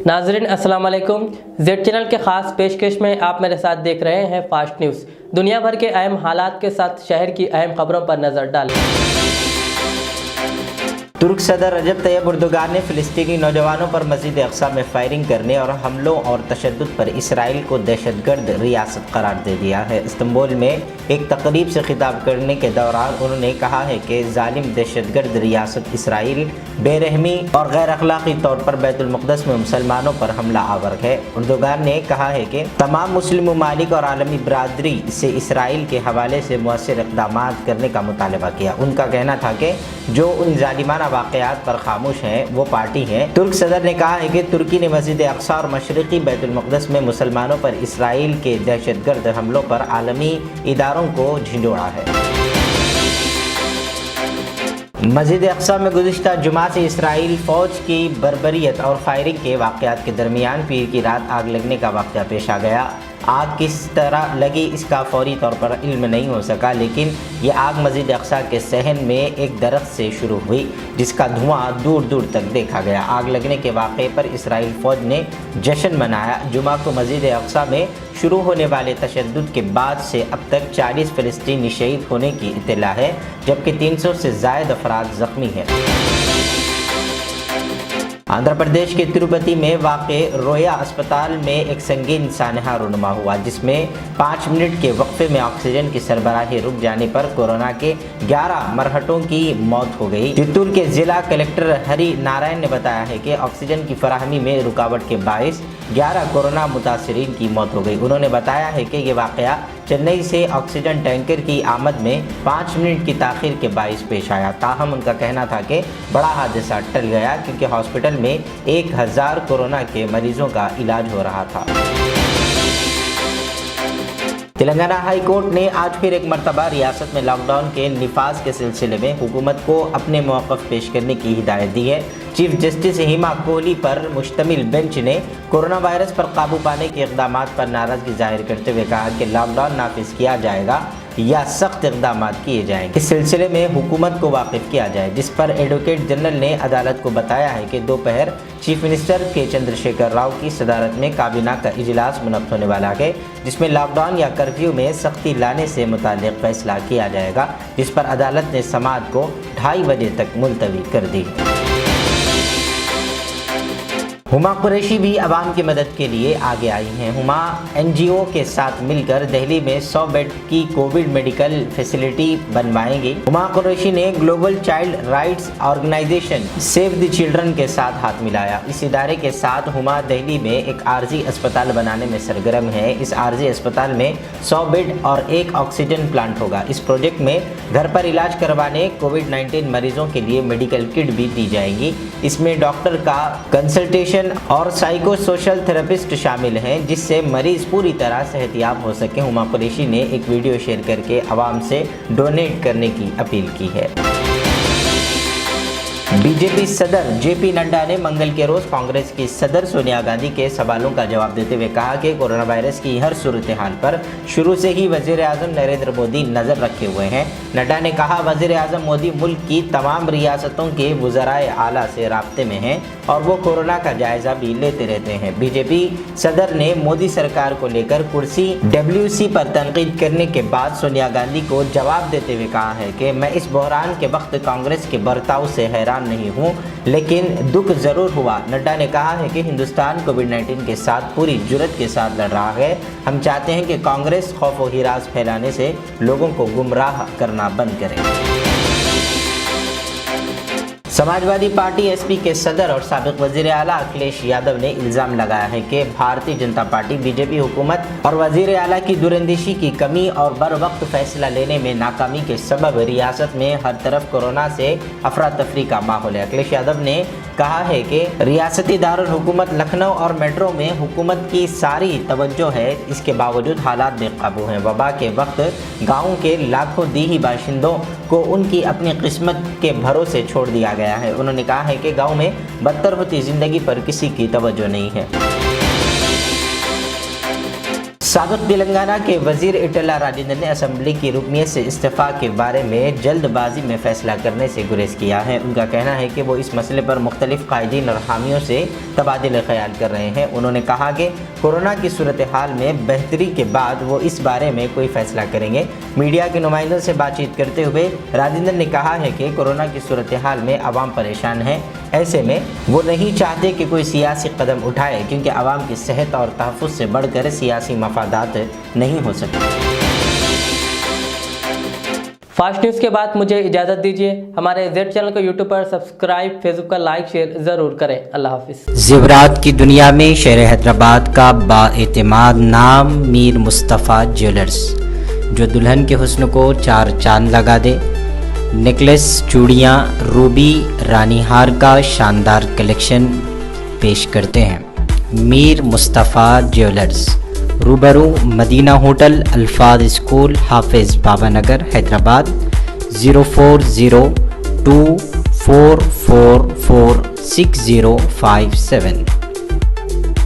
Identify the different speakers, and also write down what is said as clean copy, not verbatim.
Speaker 1: नाज़रीन अस्सलाम वालेकुम। जेड चैनल के ख़ास पेशकश में आप मेरे साथ देख रहे हैं फास्ट न्यूज़। दुनिया भर के अहम हालात के साथ शहर की अहम खबरों पर नज़र डालें।
Speaker 2: तुर्क सदर रजब तैयब एर्दोगान ने फ़िलिस्तीनी नौजवानों पर मस्जिद अक़सा में फायरिंग करने और हमलों और तशद्दुद पर इसराइल को दहशतगर्द रियासत करार दे दिया है। इस्तांबुल में एक तकरीब से खिताब करने के दौरान उन्होंने कहा है कि जालिम दहशतगर्द रियासत इसराइल बेरहमी और गैर अखलाकी तौर पर बैतुल मुक़द्दस में मुसलमानों पर हमला आवर है। एर्दोगान ने कहा है कि तमाम मुस्लिम ममालिक और आलमी बरादरी से इसराइल के हवाले से मुअस्सिर इक़दाम करने का मुतालबा किया। उनका कहना था कि जो उन जालिमाना वाक़यात पर खामोश हैं वो पार्टी है। तुर्क सदर ने कहा है कि तुर्की ने मस्जिद अक़सा और मशरिक़ी बैतुल मुक़द्दस में मुसलमानों पर इसराइल के दहशतगर्द हमलों पर आलमी इदारों को झिंझोड़ा है। मस्जिद अक़सा में गुज़िश्ता जुमा से इसराइल फ़ौज की बर्बरियत और फायरिंग के वाक़यात के दरमियान पीर की रात आग लगने का वाक़या पेश आ गया। आग किस तरह लगी इसका फौरी तौर पर इल्म नहीं हो सका, लेकिन ये आग मस्जिद अक़सा के सहन में एक दरख्त से शुरू हुई जिसका धुआं दूर दूर तक देखा गया। आग लगने के वाक़े पर इसराइल फ़ौज ने जश्न मनाया। जुमा को मस्जिद अक़सा में शुरू होने वाले तशद्दुद के बाद से अब तक 40 फ़लस्तीनी शहीद होने की इत्तला है, जबकि 300 से ज़ायद अफराद ज़ख्मी हैं। आंध्र प्रदेश के तिरुपति में वाक़े रोया अस्पताल में एक संगीन सानहा रूनुमा हुआ, जिसमें 5 मिनट के वक्फे में ऑक्सीजन की सरबराही रुक जाने पर कोरोना के 11 मरहटों की मौत हो गई। चित्तूर के जिला कलेक्टर हरि नारायण ने बताया है कि ऑक्सीजन की फराहमी में रुकावट के बाइस 11 कोरोना मुतासरीन की मौत हो गई। उन्होंने बताया है कि ये वाक़या चेन्नई से ऑक्सीजन टैंकर की आमद में 5 मिनट की ताख़ीर के बाइस पेश आया। ताहम उनका कहना था कि बड़ा हादसा टल गया क्योंकि हॉस्पिटल में 1000 कोरोना के मरीजों का इलाज हो रहा था। तेलंगाना हाई कोर्ट ने आज फिर एक मरतबा रियासत में लॉकडाउन के निफाज के सिलसिले में हुकूमत को अपने मौक़िफ़ पेश करने की हिदायत दी है। चीफ जस्टिस हिमा कोहली पर मुश्तमिल बेंच ने कोरोना वायरस पर काबू पाने के इक़दामात पर नाराज़गी जाहिर करते हुए कहा कि लॉकडाउन नाफिज किया जाएगा या सख्त इक़दाम किए जाएंगे। इस सिलसिले में हुकूमत को वाकिफ़ किया जाए, जिस पर एडवोकेट जनरल ने अदालत को बताया है कि दोपहर चीफ मिनिस्टर के चंद्रशेखर राव की सदारत में काबीना का इजलास मुनक़्क़द होने वाला है, जिसमें लॉकडाउन या कर्फ्यू में सख्ती लाने से मुताल्लिक़ फैसला किया जाएगा, जिस पर अदालत ने समाअत को 2:30 बजे तक मुलतवी कर दी। हुमा कुरैशी भी आवाम की मदद के लिए आगे आई हैं। हुमा NGO के साथ मिलकर दिल्ली में 100 बेड की कोविड मेडिकल फैसिलिटी बनवाएंगी। हुमा कुरैशी ने global child rights organisation save the children के साथ हाथ मिलाया। इस इदारे के साथ हुमा दिल्ली में एक आर्जी अस्पताल बनाने में सरगर्म है। इस आर्जी अस्पताल में 100 बेड और एक ऑक्सीजन प्लांट होगा। इस प्रोजेक्ट में घर पर इलाज करवाने कोविड-19 मरीजों के लिए मेडिकल किट भी दी जाएंगी। इसमें डॉक्टर का कंसल्टेशन और साइको सोशल थेरेपिस्ट शामिल हैं, जिससे मरीज पूरी तरह सेहतयाब हो सके। हुमा कुरैशी ने एक वीडियो शेयर करके आवाम से डोनेट करने की अपील की है। बीजेपी सदर JP नड्डा ने मंगल के रोज कांग्रेस की सदर सोनिया गांधी के सवालों का जवाब देते हुए कहा कि कोरोना वायरस की हर सूरत हाल पर शुरू से ही वजीर आजम नरेंद्र मोदी नज़र रखे हुए हैं। नड्डा ने कहा वजीर आजम मोदी मुल्क की तमाम रियासतों के वज़राए आला से राब्ते में हैं और वो कोरोना का जायजा भी लेते रहते हैं। बीजेपी सदर ने मोदी सरकार को लेकर कुर्सी WC पर तनकीद करने के बाद सोनिया गांधी को जवाब देते हुए कहा है कि मैं इस बहरान के वक्त कांग्रेस के बर्ताव से हैरान नहीं हूँ, लेकिन दुख जरूर हुआ। नड्डा ने कहा है कि हिंदुस्तान कोविड-19 के साथ पूरी जुर्रत के साथ लड़ रहा है। हम चाहते हैं कि कांग्रेस खौफ व हिरास फैलाने से लोगों को गुमराह करना बंद करे। समाजवादी पार्टी SP के सदर और साबिक वजीर आला अखिलेश यादव ने इल्ज़ाम लगाया है कि भारतीय जनता पार्टी BJP हुकूमत और वजीर आला की दूरंदेशी की कमी और बर वक्त फैसला लेने में नाकामी के सबब रियासत में हर तरफ कोरोना से अफरा तफरी का माहौल है। अखिलेश यादव ने कहा है कि रियासती दारुल हुकूमत लखनऊ और मेट्रो में हुकूमत की सारी तवज्जो है, इसके बावजूद हालात बेकाबू हैं। वबा के वक्त गाँव के लाखों दीही बाशिंदों को उनकी अपनी किस्मत के भरोसे छोड़ दिया गया है। उन्होंने कहा है कि गांव में बदतर होती जिंदगी पर किसी की तवज्जो नहीं है। साबिक तेलंगाना के वजीर इटला राजेंद्र ने असम्बली की रुकनीत से इस्तीफ़ा के बारे में जल्दबाजी में फ़ैसला करने से गुरेज किया है। उनका कहना है कि वो इस मसले पर मुख्तलिफ कायदीन और हामियों से तबादले ख़याल कर रहे हैं। उन्होंने कहा कि कोरोना की सूरत हाल में बेहतरी के बाद वो इस बारे में कोई फ़ैसला करेंगे। मीडिया के नुमाइंदों से बातचीत करते हुए राजेंद्र ने कहा है कि कोरोना की सूरत हाल में आवाम परेशान है। ऐसे में वो नहीं चाहते कि कोई सियासी कदम उठाए, क्योंकि आवाम की सेहत और तहफ़्फ़ुज़ से बढ़कर सियासी मफादात नहीं हो सकते।
Speaker 1: फास्ट न्यूज़ के बाद मुझे इजाज़त दीजिए। हमारे जेड चैनल को यूट्यूब पर सब्सक्राइब, फेसबुक पर लाइक शेयर ज़रूर करें। अल्लाह हाफिज़।
Speaker 2: ज़ेवरात की दुनिया में शहर हैदराबाद का बाएतिमाद नाम मीर मुस्तफ़ा ज्वेलर्स, जो दुल्हन के हुस्न को चार चांद लगा दे। नेकलेस, चूड़ियाँ, रूबी, रानी हार का शानदार कलेक्शन पेश करते हैं। मीर मुस्तफ़ा ज्वेलर्स, रूबरू मदीना होटल, अल्फाज स्कूल, हाफिज़ बाबा नगर, हैदराबाद 0402444657।